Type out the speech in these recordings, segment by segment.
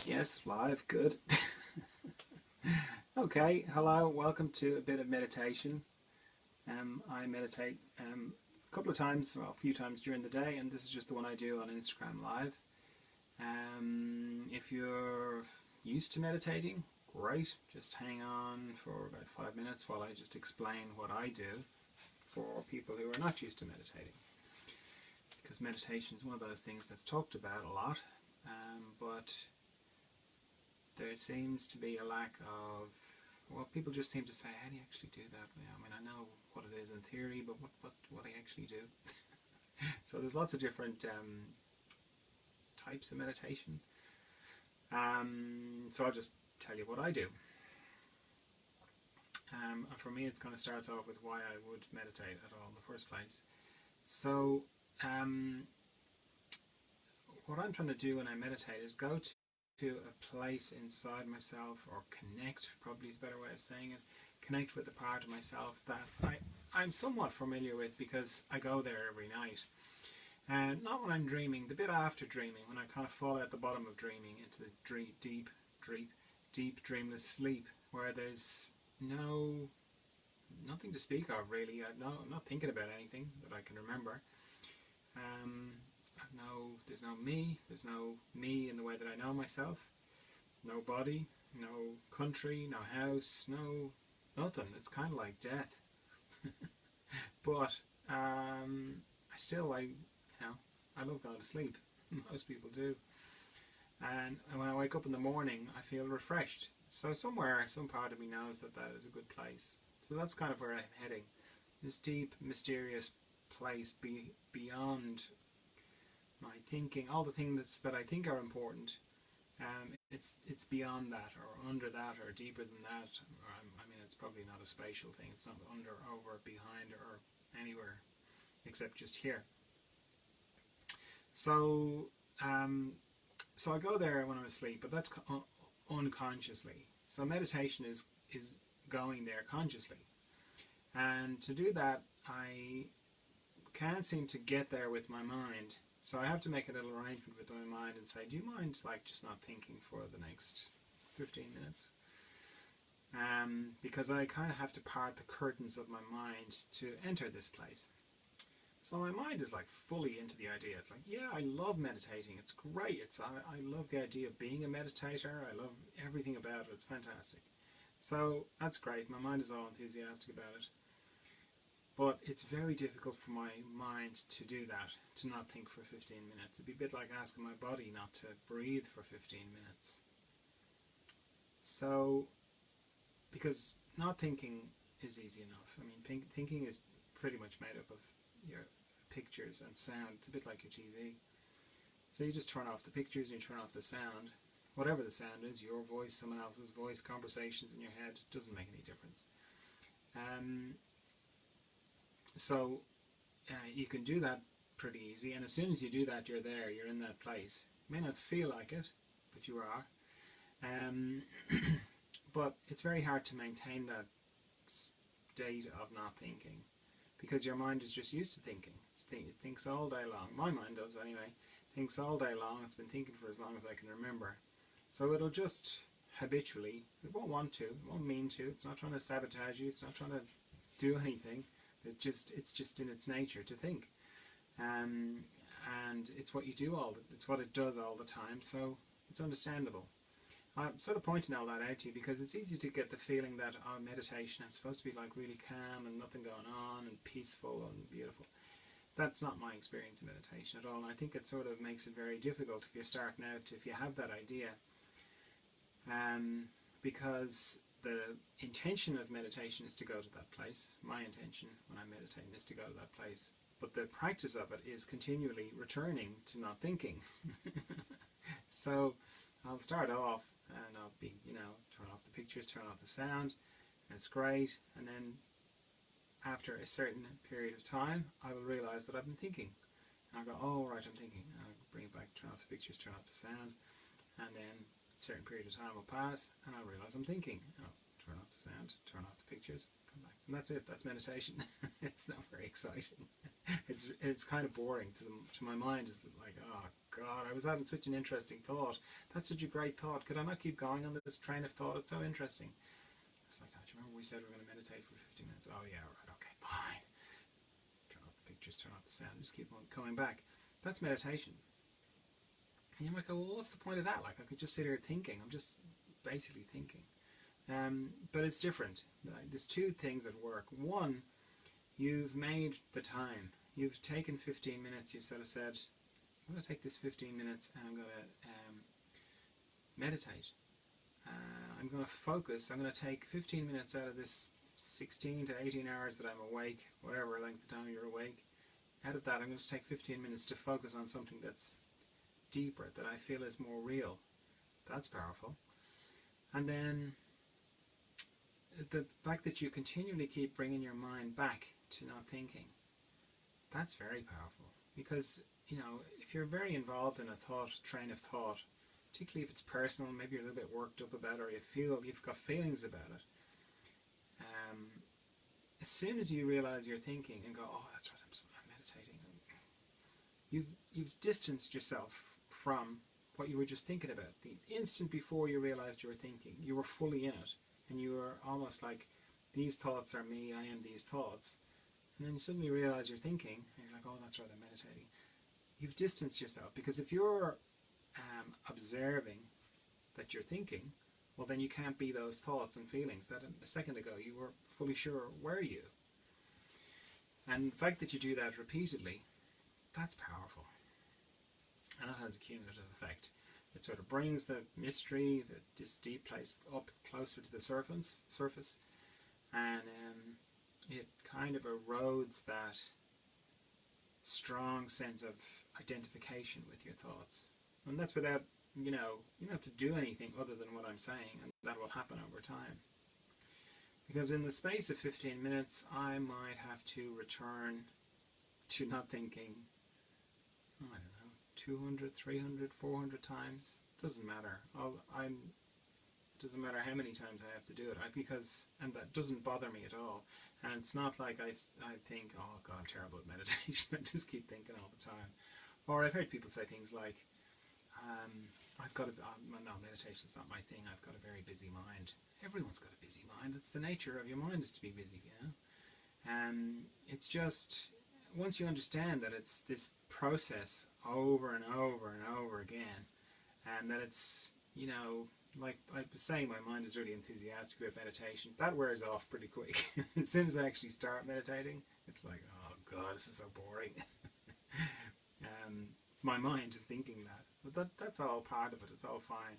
Yes, live, good. Okay, hello, welcome to a bit of meditation. I meditate a couple of times, well, a few times during the day, and this is just the one I do on Instagram Live. If you're used to meditating, great. Just hang on for about 5 minutes while I just explain what I do for people who are not used to meditating. Because meditation is one of those things that's talked about a lot, but there seems to be a lack of, well, people just seem to say, how do you actually do that? I mean, I know what it is in theory, but what do you actually do? So there's lots of different types of meditation. So I'll just tell you what I do. And for me, it kind of starts off with why I would meditate at all in the first place. So what I'm trying to do when I meditate is go to a place inside myself, or connect, probably is a better way of saying it, connect with the part of myself that I'm somewhat familiar with because I go there every night. And not when I'm dreaming, the bit after dreaming, when I kind of fall at the bottom of dreaming into the deep dreamless sleep, where there's nothing to speak of really. I'm not thinking about anything that I can remember. There's no me. There's no me in the way that I know myself. No body, no country, no house, nothing. It's kind of like death. But I love going to sleep. Most people do. And when I wake up in the morning, I feel refreshed. So somewhere, some part of me knows that that is a good place. So that's kind of where I'm heading. This deep, mysterious place beyond my thinking, all the things that I think are important. It's beyond that, or under that, or deeper than that. I mean, it's probably not a spatial thing. It's not under, over, behind, or anywhere except just here. So, so I go there when I'm asleep, but that's unconsciously. So meditation is going there consciously, and to do that, I can't seem to get there with my mind. So I have to make a little arrangement with my mind and say, do you mind like just not thinking for the next 15 minutes? Because I kind of have to part the curtains of my mind to enter this place. So my mind is like fully into the idea. It's like, yeah, I love meditating. It's great. I love the idea of being a meditator. I love everything about it. It's fantastic. So that's great. My mind is all enthusiastic about it. But it's very difficult for my mind to do that, to not think for 15 minutes. It'd be a bit like asking my body not to breathe for 15 minutes. So, because not thinking is easy enough. I mean, thinking is pretty much made up of your pictures and sound. It's a bit like your TV. So you just turn off the pictures and you turn off the sound. Whatever the sound is, your voice, someone else's voice, conversations in your head, doesn't make any difference. So you can do that pretty easy, and as soon as you do that, you're there, you're in that place. You may not feel like it, but you are. But it's very hard to maintain that state of not thinking, because your mind is just used to thinking. It thinks all day long. My mind does anyway. Thinks all day long. It's been thinking for as long as I can remember. So it'll just habitually, it won't want to, it won't mean to. It's not trying to sabotage you. It's not trying to do anything. It's just in its nature to think, and it's what you do it's what it does all the time. So it's understandable. I'm sort of pointing all that out to you because it's easy to get the feeling that meditation, I'm supposed to be like really calm and nothing going on and peaceful and beautiful. That's not my experience of meditation at all, and I think it sort of makes it very difficult if you're starting out, if you have that idea, because the intention of meditation is to go to that place. My intention when I'm meditating is to go to that place. But the practice of it is continually returning to not thinking. So I'll start off and I'll be, turn off the pictures, turn off the sound, and it's great. And then after a certain period of time, I will realize that I've been thinking. And I'll go, oh, right, I'm thinking. And I'll bring it back, turn off the pictures, turn off the sound, and then certain period of time will pass and I'll realize I'm thinking. I'll turn off the sound, turn off the pictures, come back. And that's it, that's meditation. It's not very exciting. It's kind of boring to my mind. It's like, oh God, I was having such an interesting thought. That's such a great thought. Could I not keep going on this train of thought? It's so interesting. It's like, oh, do you remember we said we're going to meditate for 15 minutes? Oh, yeah, right, okay, fine. Turn off the pictures, turn off the sound, just keep on coming back. That's meditation. And you might go, well, what's the point of that? Like, I could just sit here thinking. I'm just basically thinking. But it's different. There's two things at work. One, you've made the time. You've taken 15 minutes. You've sort of said, I'm going to take this 15 minutes and I'm going to meditate. I'm going to focus. I'm going to take 15 minutes out of this 16 to 18 hours that I'm awake, whatever length of time you're awake. Out of that, I'm going to take 15 minutes to focus on something that's deeper, that I feel is more real. That's powerful. And then the fact that you continually keep bringing your mind back to not thinking, that's very powerful. Because, you know, if you're very involved in a train of thought, particularly if it's personal, maybe you're a little bit worked up about it, or you've got feelings about it, as soon as you realize you're thinking and go, oh, that's right, I'm meditating, you've distanced yourself from what you were just thinking about. The instant before you realized you were thinking, you were fully in it, and you were almost like, these thoughts are me, I am these thoughts. And then you suddenly realize you're thinking, and you're like, oh, that's right, I'm meditating. You've distanced yourself, because if you're observing that you're thinking, well, then you can't be those thoughts and feelings that a second ago you were fully sure were you. And the fact that you do that repeatedly, that's powerful. And that has a cumulative effect. It sort of brings the mystery, this deep place, up closer to the surface, and it kind of erodes that strong sense of identification with your thoughts. And that's without, you don't have to do anything other than what I'm saying, and that will happen over time. Because in the space of 15 minutes, I might have to return to not thinking, I don't know, 200, 300, 400 times. Doesn't matter. Doesn't matter how many times I have to do it, and that doesn't bother me at all. And it's not like I think, oh God, I'm terrible at meditation. I just keep thinking all the time. Or I've heard people say things like, no, meditation's not my thing. I've got a very busy mind. Everyone's got a busy mind. It's the nature of your mind is to be busy, it's just, once you understand that it's this process over and over and over again, and that it's, like I was saying, my mind is really enthusiastic about meditation, that wears off pretty quick. As soon as I actually start meditating, it's like, oh God, this is so boring. My mind is thinking that. But that's all part of it. It's all fine.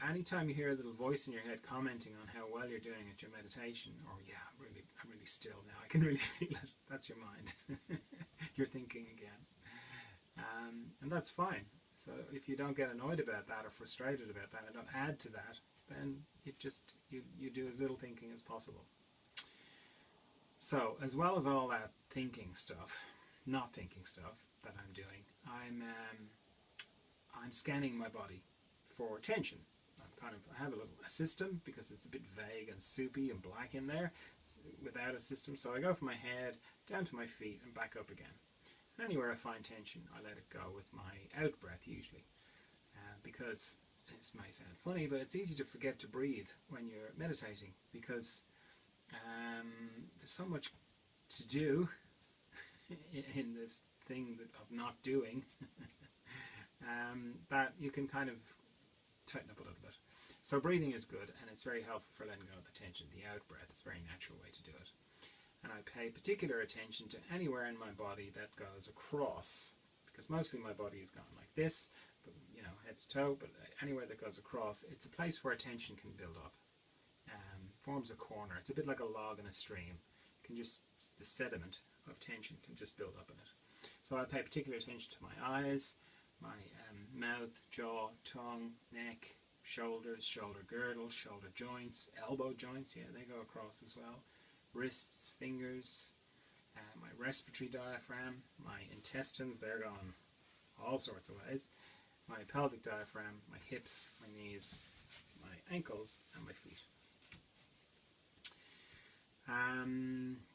Anytime you hear a little voice in your head commenting on how well you're doing at your meditation, or yeah, I'm really still now, I can really feel it, that's your mind. You're thinking again. And that's fine. So if you don't get annoyed about that or frustrated about that and don't add to that, then you do as little thinking as possible. So as well as all that thinking stuff, not thinking stuff that I'm doing, I'm scanning my body for tension. I have a system, because it's a bit vague and soupy and black in there without a system. So I go from my head down to my feet and back up again. And anywhere I find tension, I let it go with my out breath usually. Because this might sound funny, but it's easy to forget to breathe when you're meditating, because there's so much to do in this thing of not doing that you can kind of tighten up a little bit. So breathing is good, and it's very helpful for letting go of the tension. The out breath is a very natural way to do it. And I pay particular attention to anywhere in my body that goes across, because mostly my body is gone like this, but, head to toe, but anywhere that goes across, it's a place where tension can build up. Forms a corner. It's a bit like a log in a stream. The sediment of tension can just build up in it. So I pay particular attention to my eyes, my mouth, jaw, tongue, neck, shoulders, shoulder girdle, shoulder joints, elbow joints, they go across as well, wrists, fingers, my respiratory diaphragm, my intestines, they're gone all sorts of ways, my pelvic diaphragm, my hips, my knees, my ankles, and my feet.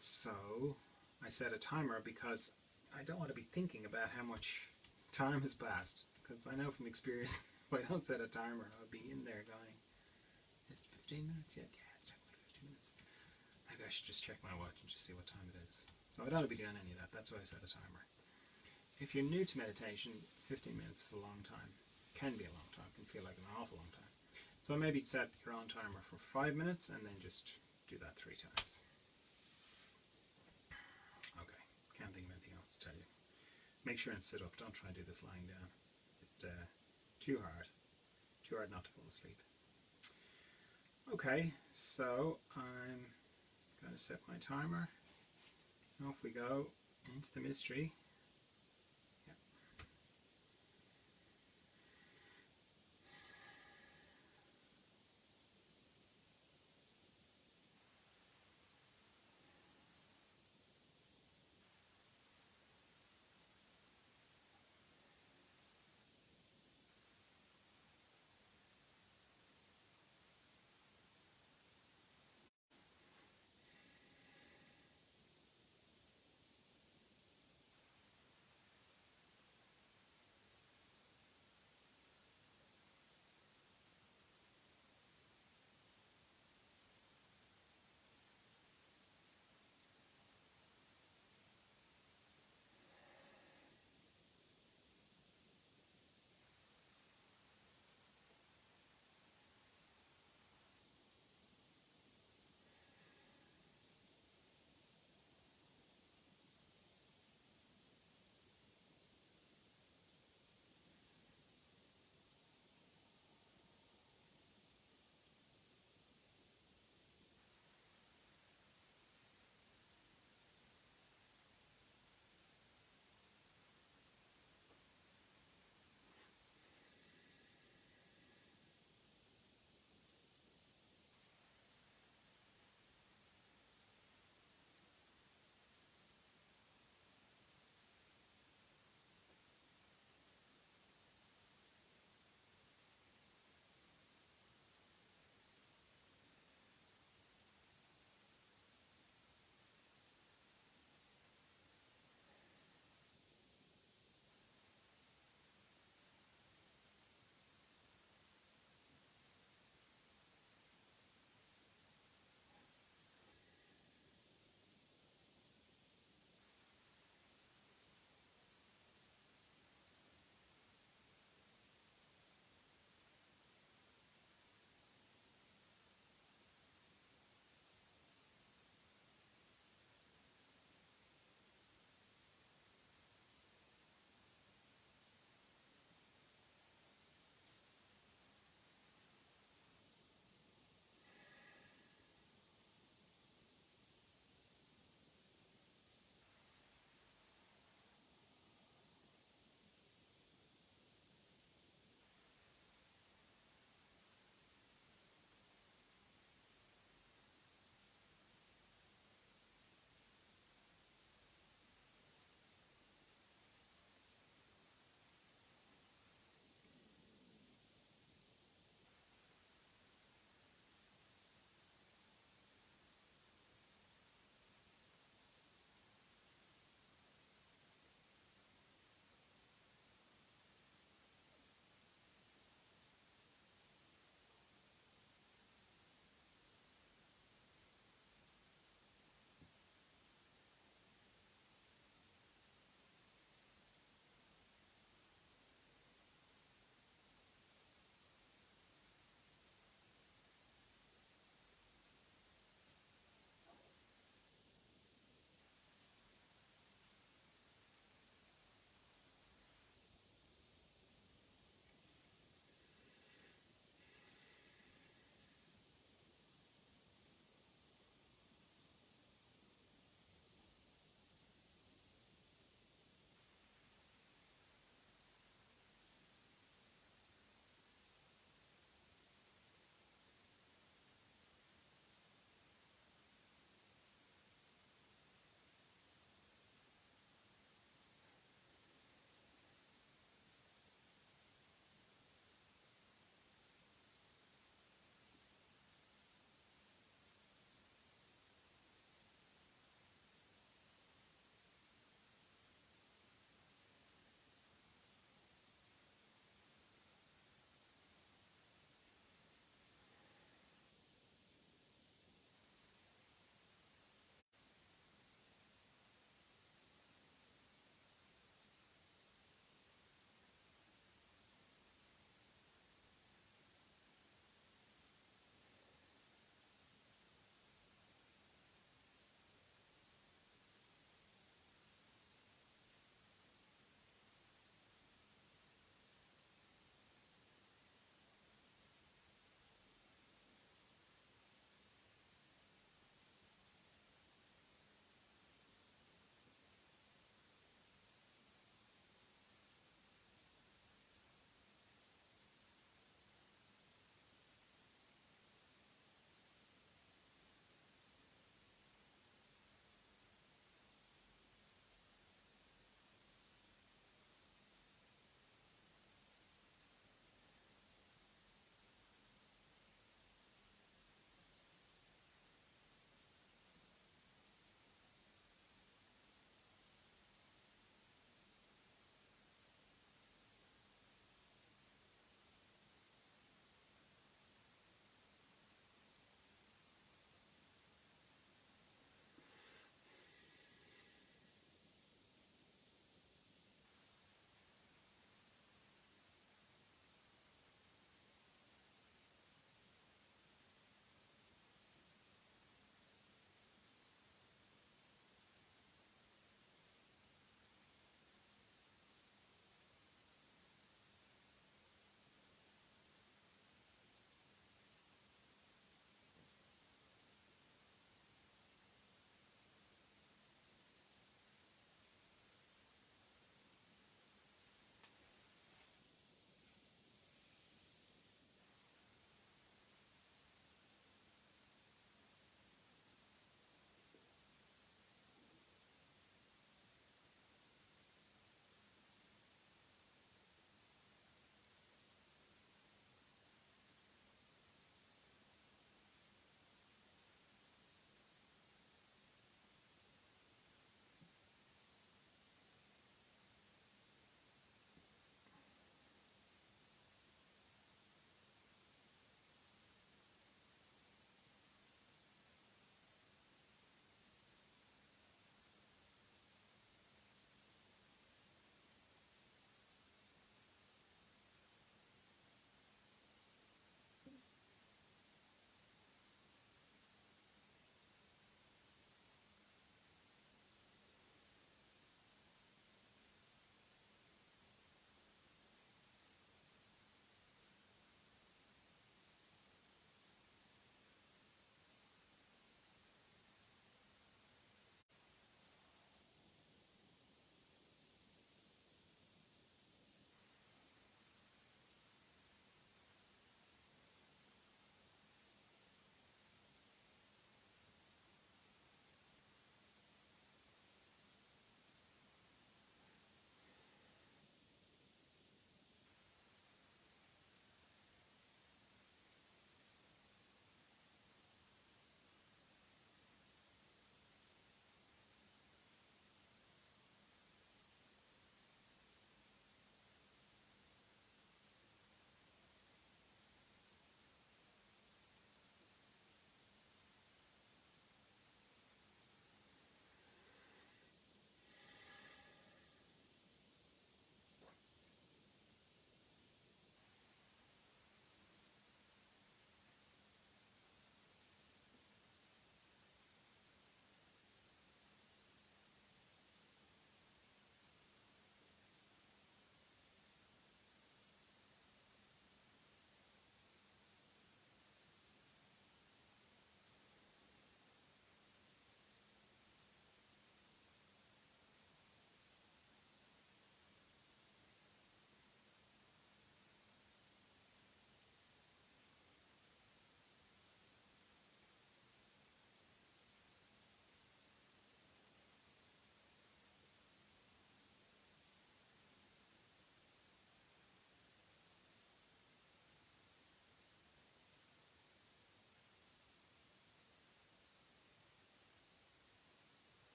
So I set a timer because I don't want to be thinking about how much time has passed. Because I know from experience, if I don't set a timer, I'll be in there going, is it 15 minutes yet? Yeah, it's definitely 15 minutes. Maybe I should just check my watch and just see what time it is. So I don't be doing any of that. That's why I set a timer. If you're new to meditation, 15 minutes is a long time. It can be a long time. It can feel like an awful long time. So maybe set your own timer for 5 minutes and then just do that 3 times. Okay, can't think of anything else to tell you. Make sure and sit up. Don't try and do this lying down. It's too hard. Too hard not to fall asleep. Okay, so I'm going to set my timer. Off we go into the mystery.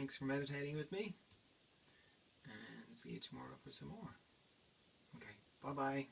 Thanks for meditating with me, and see you tomorrow for some more. Okay, bye-bye.